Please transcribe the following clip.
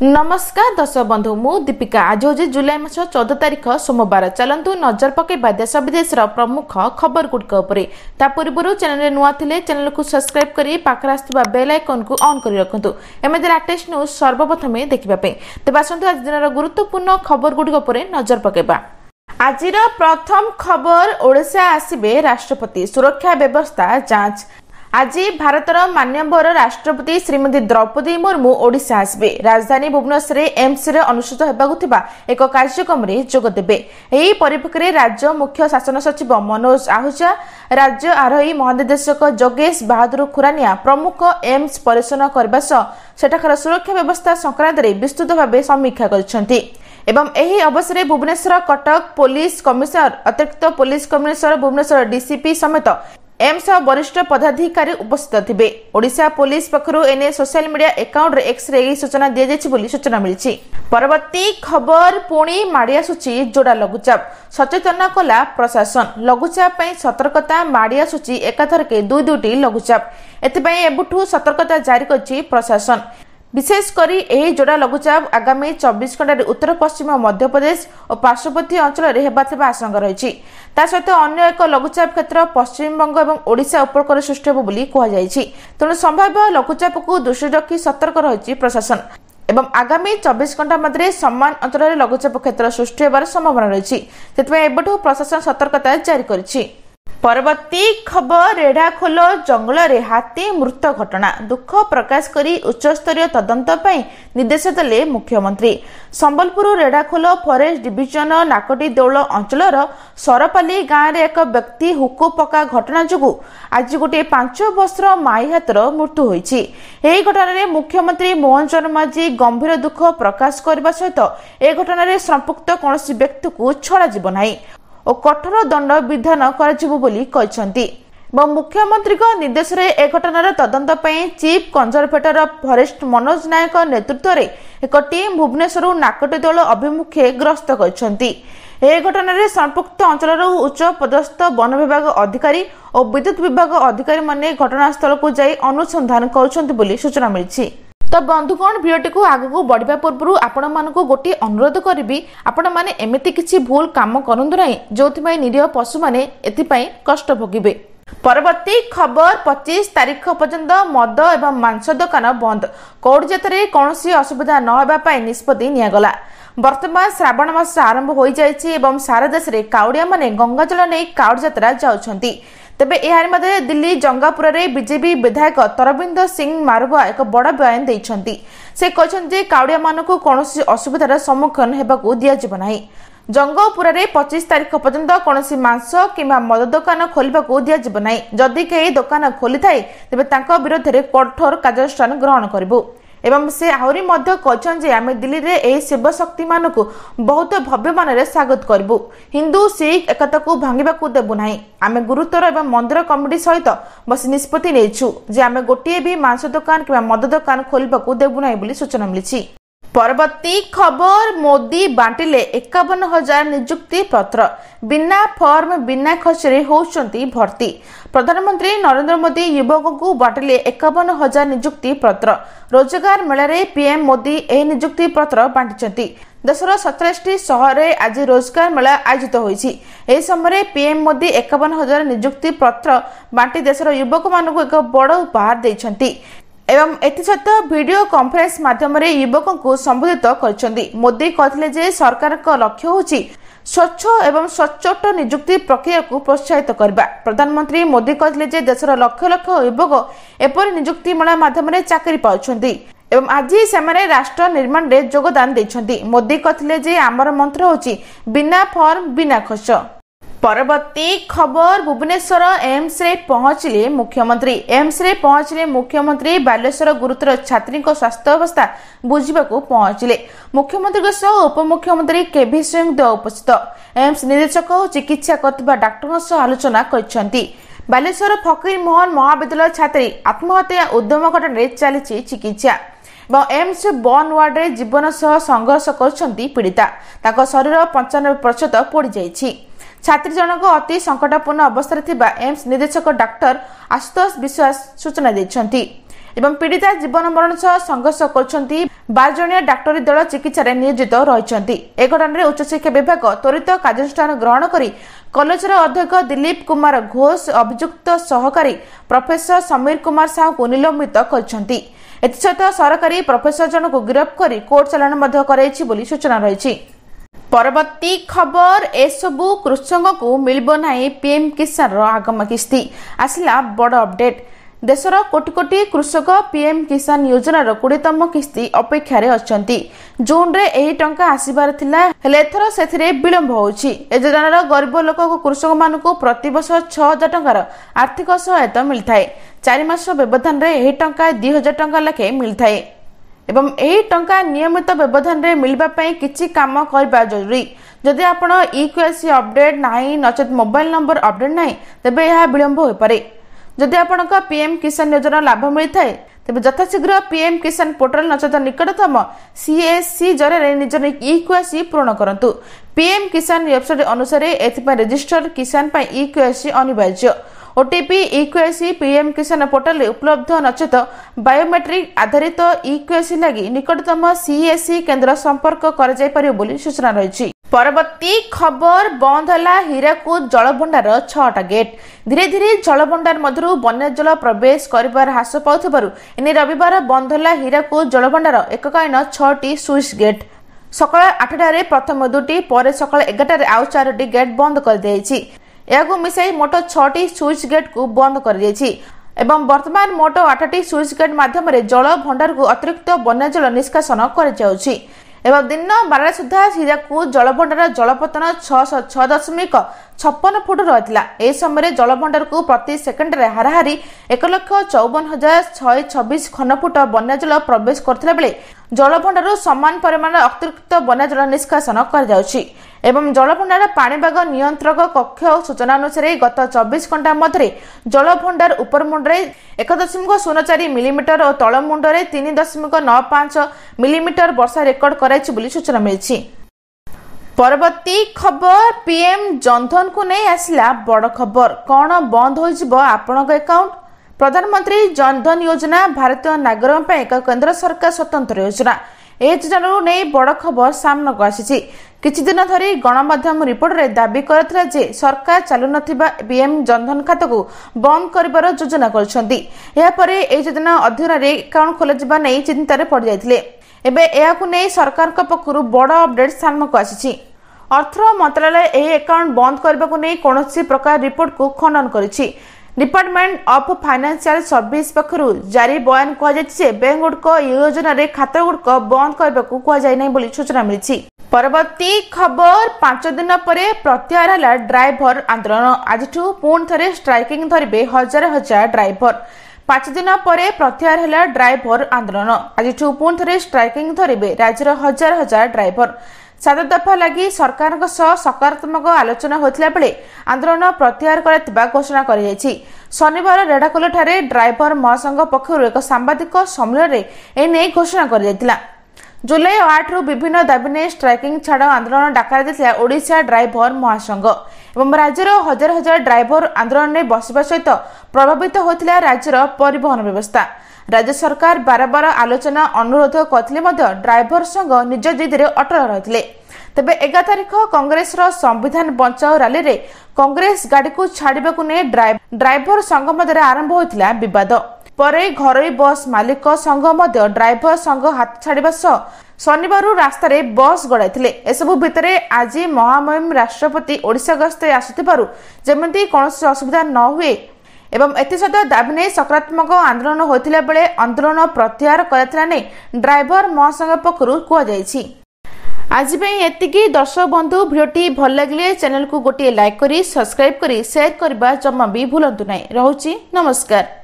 नमस्कार दर्शक बंधु मु दीपिका आज हूँ जुलाई मास 14 तारिख सोमवार। चलतु नजर पकेबा देश विदेश प्रमुख खबर गुड़िक पूर्व चैनल नुआ थिले चैनल को सब्सक्राइब करी पाखरे आसुवा बेल आइकन को ऑन करी रखंतु। एमती लेटेस्ट न्यूज सर्वप्रथम देखिबा पे। तेबे आसंतु आज दिन गुरुत्वपूर्ण खबर गुड़िक नजर पकेबा। आजिर प्रथम खबर ओडिशा आसिबे राष्ट्रपति सुरक्षा व्यवस्था जांच। आज भारतर माननीय राष्ट्रपति श्रीमती द्रौपदी मुर्मू ओडिशा आसबे। राजधानी भुवनेश्वर एम्स रे अनुष्ठित हेबाकु थिबा एक कार्यक्रम रे जोग देबे। एही परिप्रेक्षी राज्य मुख्य शासन सचिव मनोज आहूजा, राज्य आरोही महानिदेशक जोगेश बहादुर खुरानिया प्रमुख एम्स परिदर्शन करबा सह सेठाकर सुरक्षा व्यवस्था संक्रांत रे विस्तृत भाबे समीक्षा करिसेंती। एवं एही अवसर में भुवनेश्वर कटक पुलिस कमिशनर अतिरिक्त पुलिस कमिशनर भुवनेश्वर डीसीपी समेत एम्स वरिष्ठ पदाधिकारी उपस्थित थे। ओडिशा पुलिस पक्षरु एने सोशल मीडिया अकाउंट रे एक्स रे सूचना दिया जायछि बोली सूचना मिली। परवर्ती खबर पुणी माड़ी आसुछि जोड़ा लघुचाप। सचेतन कला प्रशासन। लघुचाप पई सतर्कता माड़ी आसुछि एकाथरके दुईटी लघुचाप। एथिपई एबुठु सतर्कता जारी करछि प्रशासन। विशेषकर यह जोड़ा लघुचाप आगामी 24 घंटे उत्तर पश्चिम मध्य प्रदेश और पार्श्ववर्ती अंचल में आशंका रही। सहित अन्य एक लघुचाप क्षेत्र पश्चिम बंग और ओडिशा उपकूल सृष्टि हो कहुई। तेणु संभाव्य लघुचाप को दृष्टि रखी सतर्क रही प्रशासन एवं आगामी 24 घंटा मध्य समान अंचल में लघुचाप क्षेत्र सृष्टि होबार संभावना रही। प्रशासन सतर्कता जारी करिछि। परवर्ती खबर रेढ़ाखोल जंगल रे हाथी मृत घटना। दुख प्रकाश करी उच्चस्तरीय तदंत पई निर्देश देले मुख्यमंत्री। संबलपुर रेढ़ाखोल फॉरेस्ट डिविजन नाकटी देउल अंचलर सरपाली गाँव रे एक व्यक्ति हुको पका घटना जुगु आज गोटे 5 वर्षर माई हाथर मृत्यु होईछि। एही घटना रे मुख्यमंत्री मोहन चरण माझी गंभीर दुख प्रकाश करबा सहित ए घटना रे संपुक्त कौनसी व्यक्ति को छड़ा जीव नाही और कठोर दंड विधान कर मुख्यमंत्री निर्देश में ए घटनार तदंत चीफ कंजरभेटर फॉरेस्ट मनोज नायक नेतृत्व में एक टीम भुवनेश्वर नाकटीदोल अभिमुखे गस्त कर घटन संपुक्त अंचल उच्च पदस्थ वन विभाग अधिकारी और विद्युत विभाग अधिकारी माने घटनास्थल को जाई अनुसंधान कर सूचना मिली। तो बंधुगण भिडियोटी को आगू बढ़ा पूर्व आपण मानक गोटे अनुरोध करी आपण मैंने एमती किसी भूल काम करूँ ना जो निरीह पशु मैंने एथिपाई कष्ट भोगिबे। परवर्ती खबर 25 तारिख पर्यंत मद एवं मांस दुकान बंद। कौड़ जात्रा कौन असुविधा न होगा निष्पत्ति निगला। वर्तमान श्रावण मास आरंभ हो जाइछि एवं सारा देश में काउड़िया माने गंगा जल नहीं काउड़ जात्रा जाउछंती। तेबे एहार मध्य दिल्ली जंगापुर रे बीजेपी विधायक तरविंद सिंह मारवा एक बड़ बयान देइछंती। से कहछन्ते काउड़िया मानकु कोनोसी असुविधार सम्मुखीन हेबाकु दिया जिवो नाही। जंगापुर रे 25 तारिख पर्यंत कोनोसी मांस किंबा मद दुकान खोलिबाकु दिया जिवो नाही। जदि केही दुकान खोली थाए तेबे तांको विरोध रे कठोर कार्यानुष्ठान ग्रहण करबो। एवं से आहरी मध्य कहछन जे आमे दिल्ली रे एही शिव शक्ति मानकु बहुत भव्य मानरे स्वागत करबु। हिंदू सिख एकता को भांगिबाकु देबु नाही। आमे गुरुतर एवं मंदिर कमिटी सहित बस निष्पत्ति नेछु जे आमे गोटिए भी मांस दुकान किंबा मद दुकान खोलिबाकु देबु नाही बोली सूचना मिलिछि। परवर्ती खबर मोदी बांटिले 51,000 नियुक्ति पत्र। बिना फॉर्म बिना खर्चरे होउछंती भर्ती। प्रधानमंत्री नरेंद्र मोदी युवकों को बांटिले 51,000 नियुक्ति पत्र। रोजगार मेला रे पीएम मोदी ए नियुक्ति पत्र बांटिछंती। देशर 27 शहर रे आज रोजगार मेला आयोजित होईछि। ए समय पीएम मोदी 51,000 नियुक्ति पत्र बांटी देशर युवक मानकु एक बड़ उपहार दैछंती एवं एथिसहित वीडियो कॉन्फ्रेंस माध्यम युवकों को संबोधित करछंती। मोदी कहथिले जे सरकार का लक्ष्य होछि स्वच्छ एवं सचोट नियुक्ति प्रक्रिया को प्रोत्साहित करबा। प्रधानमंत्री मोदी कहथिले जे देशर लक्ष लक्ष युवक एपरि नियुक्ति मेला माध्यम चाकरी पाउछंती एवं आज से राष्ट्र निर्माण रे योगदान दैछंती। मोदी कहथिले जे आमर मंत्र होछि बिना फॉर्म बिना खर्च। परवर्ती खबर भुवनेश्वर एम्स रे पहुंचले मुख्यमंत्री। एम्स रे पहुंचले मुख्यमंत्री बालेश्वर गुरुतर छात्री स्वास्थ्य अवस्था बुझाक पहुंचले। मुख्यमंत्री सह उपमुख्यमंत्री केभी सिंहदेव उपस्थित। एम्स निदेशक और चिकित्सा करथिबा डाक्टर सह आलोचना करछंती। बालेश्वर फकीर मोहन महाविद्यालय छात्री आत्महत्या उद्यम घटना चली चिकित्सा। एम्स बर्न वार्ड रे जीवन सह संघर्ष करछंती पीड़िता। ताको शरीर 95% पोड़ी जाइछि। छात्री जनक अति संकटपूर्ण अवस्था एम्स निदेशक डाक्टर आशुतोष विश्वास सूचना दैछंती। एवं पीड़िता जीवन मरण सह संघर्ष करछंती 12 जणिया डाक्टरी दल चिकित्सा नियोजित रहिछंती। ए घटना रे उच्च शिक्षा विभाग त्वरित कार्यानुष्ठान ग्रहण करी कॉलेजर अध्यक्ष दिलीप कुमार घोष अभियुक्त सहकारी प्रोफेसर समीर कुमार साहू को निलंबित करछंती। एतसहित सरकारी प्रोफेसर जन को गिरफ्त करी कोर्ट चालान मध्य कराइछि बोली सूचना रहिछि। परवर्ती खबर एसबु कृषक को मिलबो नाही पीएम किसान आगम किस्ती आसिला बड़ अपडेट। देशर कोटी कोटी कृषक पीएम किसान योजनार 20तम किस्ती अपेक्षार अछंती। जून रे एही टंका आसीबार थिला हेले एथर सेथिरे विलंब होउछि। ए योजनार गरीब लोक को कृषक मानकु प्रति वर्ष 6000 टंकार आर्थिक सहायता मिलथाय। 4 मास व्यवधान रे एही टंका 2000 टंका लाखे मिलथाय एवं एही टंका नियमित व्यवधान रे मिलबा पई किछि काम करबा जरूरी। जदि आपण इक्यूएसी अपडेट नाही नचेत मोबाइल नंबर अपडेट नाही तबे यह विलंब होई पारे। जदि आपनका पीएम किसान योजना लाभ मिलथाय तबे यथाशीघ्र पीएम किसान पोर्टल नचेत निकटतम सीएससी जरिए निजर इक्यूएसी पूर्ण करंतु। पीएम किसान वेबसाइट अनुसार एथिपा रजिस्टर किसान पई इक्यूएसी अनिवार्य। ओटीपी इक्यूएसी पीएम किसान पोर्टल उपलब्ध नचेत बायोमेट्रिक आधारित इक्यूएसी लगी निकटतम सीएससी केंद्र संपर्क कर जाय परियो बोली सूचना रहिछि। परवर्ती खबर बंद हला हीराकुद जलभंडार 6टा गेट। धीरे धीरे जलभंडार मधुर बन्या जल प्रवेश करिबार ह्रास पाउथबारु एने रविवार बंद हला हीराकुद जलभंडार एककालीन 6टी स्विच गेट। सकाळ 8टारे प्रथम 2टी परे सकाळ 11टारे आउ 4टी गेट बंद कर दियाछि। यागु मिसाई मोट 6टी स्विच गेट को बंद कर दियाछि एवं वर्तमान मोट 8टी स्विच गेट माध्यम रे जल भंडार को अतिरिक्त बन्या जल निष्कासन कर जाउछि एवं दिन 12 सुधा हीराकुद जलभंडार जलपतन 6.56 फुट रहितला। ए समय जलभंडार को प्रति सेकेंड रे हाराहारी 1,54,626 घनफुट बन्या जल प्रवेश करथिला बेले जलभंडार समान परिमाण अतिरिक्त बन्या जल निष्कासन कर जाउछि एवं जलभंडार पाणीपाग नियंत्रक कक्ष सूचना अनुसार गत 24 घंटा मध्य जलभंडार उपर मुंडरे 1.04 मिलीमीटर और तल मुंडरे 3.95 मिलीमीटर वर्षा रेकर्ड कराइछि बोली सूचना मिलिछि। परवर्ती खबर पीएम जनधन को नहीं आसला बड़ खबर। कौन बंद हो जिवो आपनक अकाउंट? प्रधानमंत्री जनधन योजना भारतीय नागरिक एक केंद्र सरकार स्वतंत्र योजना। ए योजना नहीं बड़ खबर सामना को आसी। किछि दिन धरी गणमाध्यम रिपोर्ट रे दाबी करथिला जे सरकार चालू नथिबा पीएम जनधन खाता को बंद करिबार योजना करछंती। या परे ए योजना अधीन रे अकाउंट खोला जिबा नै चिंता रे पड़ जायथिले। एबे एयाकु नै सरकार का पक्षरु बड़ अपडेट सामना को आसी। अर्थ मंत्रालय ए अकाउंट बंद करबा को नै कोनोसी प्रकार रिपोर्ट को खंडन करिछि। डिपार्टमेंट ऑफ फाइनेंशियल सर्विस पक्षरु जारी बयान कह जायछि बैंक गुडक योजना रे खाता गुडक बंद करबा को कह जाय नै बोली सूचना मिलिछि। परवर्ती खबर 5 दिन परे प्रत्याहार हला ड्राइवर आंदोलन। आजठू पुण थरे स्ट्राइकिंग धरिबे हजार हजार ड्राइवर। 5 दिन परे प्रत्याहार हला ड्राइवर आंदोलन। आजठू पुण थरे स्ट्राइकिंग धरिबे राज्यर हजार हजार ड्राइवर। 7 दफा लगी सरकार सकारात्मक आलोचना होता बेले आंदोलन प्रत्याहार करथिबा घोषणा कर जायछि। शनिवार रेढ़ाखोल ठारे ड्राइवर महासंघ पक्षरु एक सांबादिक सम्मेलन एने घोषणा कर जायतिला। जुलाई 8 रु विभिन्न दाबी ने स्ट्राइकिंग छाड़ आंदोलन डाका देथिला ओडिशा ड्राइवर महासंघ एवं राज्यर हजार हजार ड्राइवर आंदोलन में बसवा सहित प्रभावित होतिला राज्यर परिवहन व्यवस्था। राज्य सरकार बार बार आलोचना अनुरोध करथिले मध्य ड्राइवर संघ निज जिदरे अटल रहिथिले। तबे 11 तारिख कांग्रेस रो संविधान बचाओ रैली रे कांग्रेस गाड़ी को छाड़िबाकु ने ड्राइवर संघ मध्य आरंभ होतिला विवाद। परे घरोई बस मालिक संघ मध्य ड्राइवर संघ हाथ छाड़िबा सह शनिवार रास्ता रे बस गड़ाइथिले। एसबु भितरे आज महामहिम राष्ट्रपति ओडिशा गस्ते आसुथिबारु जेमंती कोनोसी असुविधा न हुए एवं एतिसद दाबी नहीं सकारात्मक आंदोलन होतिला बेले आंदोलन प्रत्याहार करथिला नै ड्राइवर महासंघ पक्षरु कह जायछि। आज एतिकी दर्शक बंधु भिडियोटी भल लगिले चैनल को गोटे लाइक करी सब्सक्राइब करी शेयर करबा जम्मा भी भूलंतु नै। रहउछि नमस्कार।